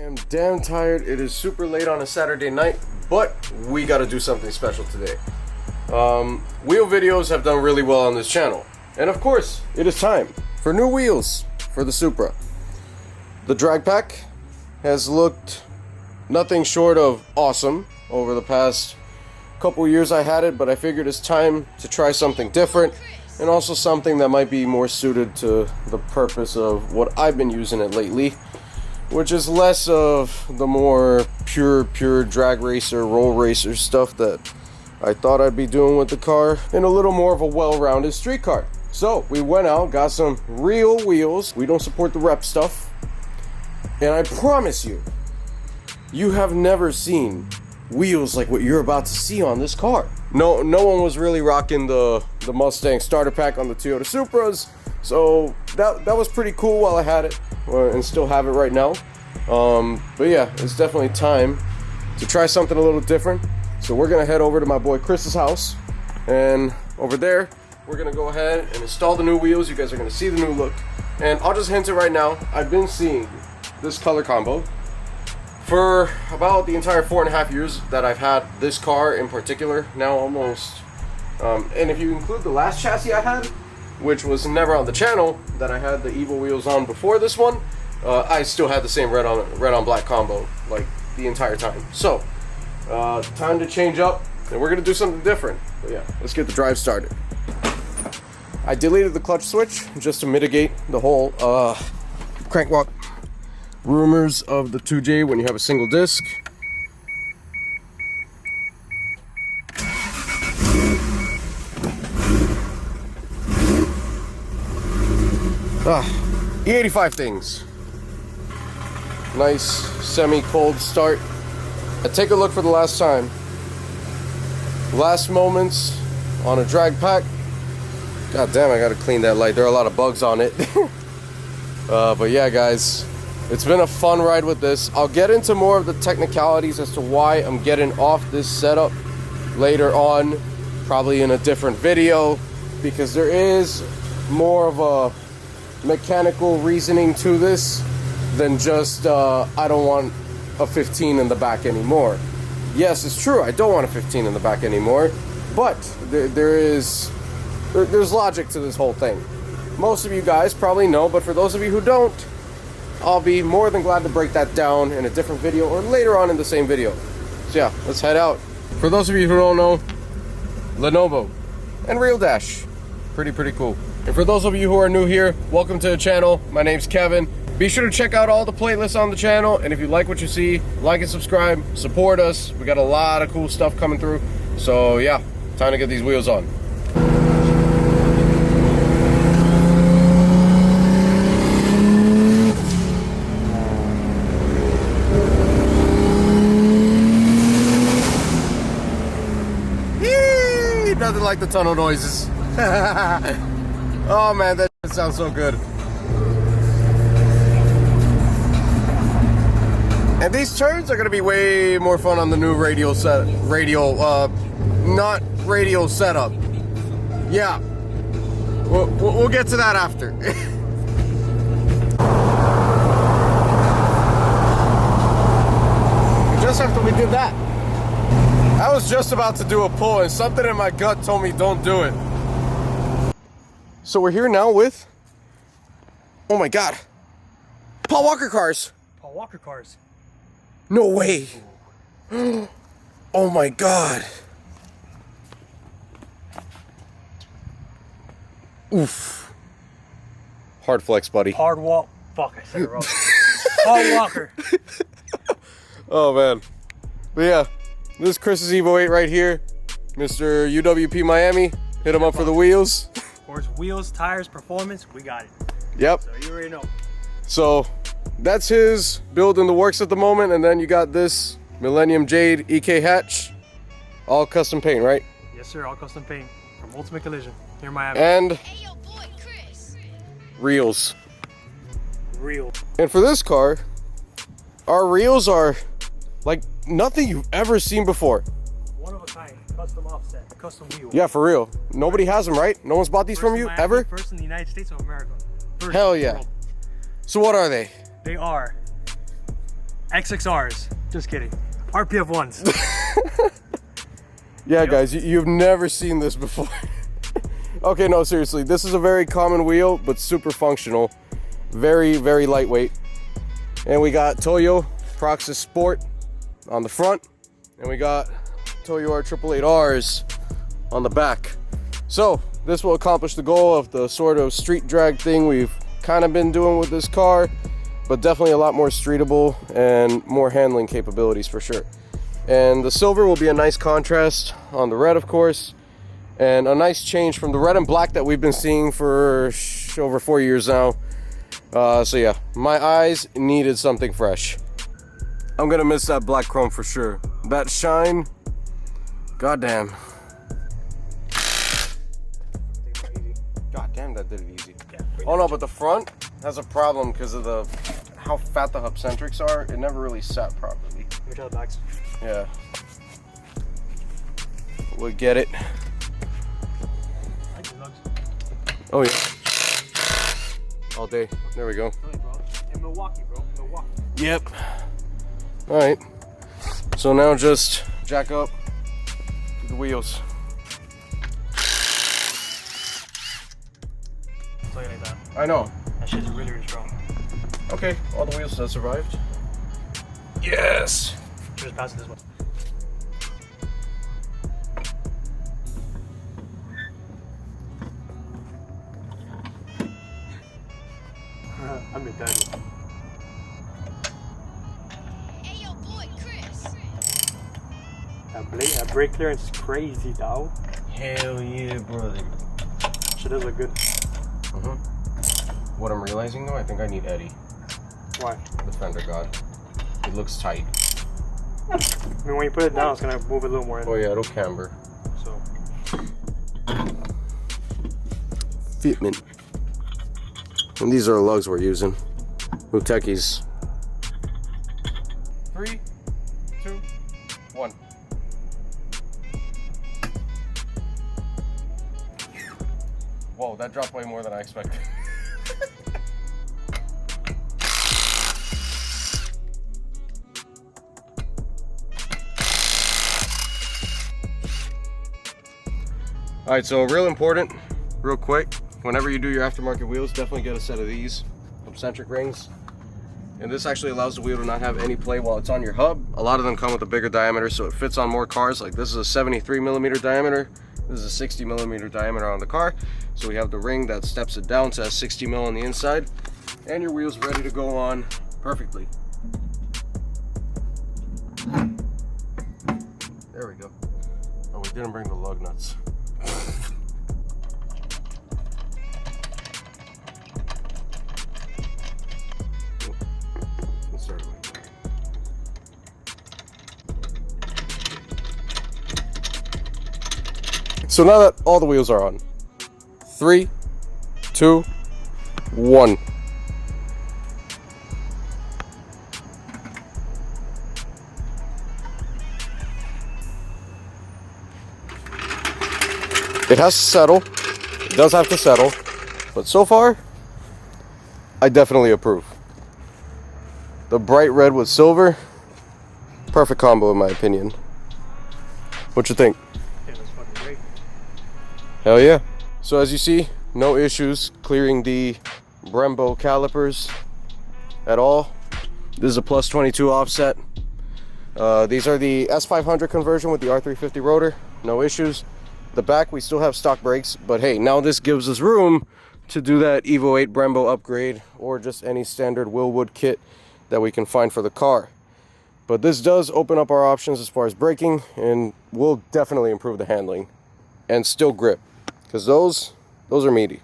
I'm damn tired. It is super late on a Saturday night, but we got to do something special today. Wheel videos have done really well on this channel, and of course it is time for new wheels for the Supra. The drag pack has looked nothing short of awesome over the past couple years I had it, but I figured it's time to try something different, and also something that might be more suited to the purpose of what I've been using it lately, which is less of the more pure drag racer, roll racer stuff that I thought I'd be doing with the car, and a little more of a well-rounded street car. So we went out, got some real wheels. We don't support the rep stuff, and I promise you, you have never seen wheels like what you're about to see on this car. No one was really rocking the Mustang starter pack on the Toyota Supras, so that was pretty cool while I had it, and still have it right now. But yeah, it's definitely time to try something a little different. So we're gonna head over to my boy Chris's house, and over there we're gonna go ahead and install the new wheels. You guys are gonna see the new look, and I'll just hint it right now. I've been seeing this color combo for about the entire 4.5 years that I've had this car in particular, now almost. And if you include the last chassis I had, which was never on the channel, that I had the Evil wheels on before this one, I still had the same red on black combo like the entire time. So time to change up, and we're gonna do something different. But yeah, let's get the drive started. I deleted the clutch switch just to mitigate the whole crank walk rumors of the 2J when you have a single disc. E85 things. Nice semi-cold start. Take a look for the last time. Last moments on a drag pack. God damn, I gotta clean that light. There are a lot of bugs on it. But yeah, guys, it's been a fun ride with this. I'll get into more of the technicalities as to why I'm getting off this setup later on, probably in a different video, because there is more of a mechanical reasoning to this than just I don't want a 15 in the back anymore. Yes, it's true, I don't want a 15 in the back anymore, but there's logic to this whole thing. Most of you guys probably know, but for those of you who don't, I'll be more than glad to break that down in a different video or later on in the same video. So yeah, let's head out. For those of you who don't know, Lenovo and Real Dash, pretty cool. And for those of you who are new here, welcome to the channel. My name's Kevin. Be sure to check out all the playlists on the channel, and if you like what you see, like and subscribe, support us. We got a lot of cool stuff coming through. So yeah, time to get these wheels on. Nothing like the tunnel noises. Oh man, that sounds so good. And these turns are gonna be way more fun on the new not radial setup. Yeah, we'll get to that after. Just after we did that, I was just about to do a pull, and something in my gut told me don't do it. So we're here now with, oh my god, Paul Walker cars. Paul Walker cars. No way. Oh my god. Oof. Hard flex, buddy. Hard walk. Fuck, I said it wrong. Paul Walker. Oh man. But yeah, this is Chris's Evo 8 right here. Mr. UWP Miami. Hit him up for the wheels. Of course, wheels, tires, performance, we got it. Yep. So you already know. So that's his build in the works at the moment, and then you got this Millennium Jade EK hatch, all custom paint, right? Yes sir, all custom paint from Ultimate Collision here in Miami. And Hey, yo, boy, Chris. reels. Real. And for this car, our reels are like nothing you've ever seen before. One of a kind, custom offset, custom wheel. Yeah, for real. Nobody has them, right? No one's bought these from you Miami, ever? First in the United States of America. First Hell in the yeah. world. So what are they? They are XXRs. Just kidding. RPF1s. Yeah, guys, you've never seen this before. Okay, no, seriously, this is a very common wheel, but super functional. Very, very lightweight. And we got Toyo Proxys Sport on the front, and we got Toyo R888Rs on the back. So this will accomplish the goal of the sort of street drag thing we've kind of been doing with this car, but definitely a lot more streetable and more handling capabilities for sure. And the silver will be a nice contrast on the red, of course, and a nice change from the red and black that we've been seeing for over 4 years now. So yeah, my eyes needed something fresh. I'm gonna miss that black chrome for sure. That shine, goddamn. Goddamn, that did it easy. Oh no, but the front has a problem because of how fat the hub centrics are. It never really sat properly. Let me try the backs. Yeah. We'll get it. Oh yeah. All day. There we go. In Milwaukee, bro. Milwaukee. Yep. All right. So now just jack up the wheels. Something like that. I know. That shit's really, really strong. Okay, all the wheels have survived. Yes. Just pass it this way. I'm a daddy. Hey, yo, boy, Chris. That brake clearance is crazy, dog. Hell yeah, brother. Shit does look good. What I'm realizing though, I think I need Eddie, Why? the fender god. It looks tight. I mean, when you put it down, it's gonna move it a little more. Oh yeah, it'll camber. So. Fitment. And these are the lugs we're using. Muteki's. 3, 2, 1. Whoa, that dropped way more than I expected. Alright, so real important, real quick, whenever you do your aftermarket wheels, definitely get a set of these concentric rings. And this actually allows the wheel to not have any play while it's on your hub. A lot of them come with a bigger diameter, so it fits on more cars. Like this is a 73mm diameter, this is a 60mm diameter on the car. So we have the ring that steps it down to 60mm on the inside, and your wheel's ready to go on perfectly. There we go. Oh, we didn't bring the lug nuts. So now that all the wheels are on, 3, 2, 1. It has to settle. It does have to settle. But so far, I definitely approve. The bright red with silver, perfect combo in my opinion. What you think? Yeah, that's fucking great. Hell yeah. So as you see, no issues clearing the Brembo calipers at all. This is a plus 22 offset. These are the S500 conversion with the R350 rotor. No issues. The back, we still have stock brakes, but hey, now this gives us room to do that Evo 8 Brembo upgrade or just any standard Willwood kit that we can find for the car. But this does open up our options as far as braking, and will definitely improve the handling and still grip, because those are meaty.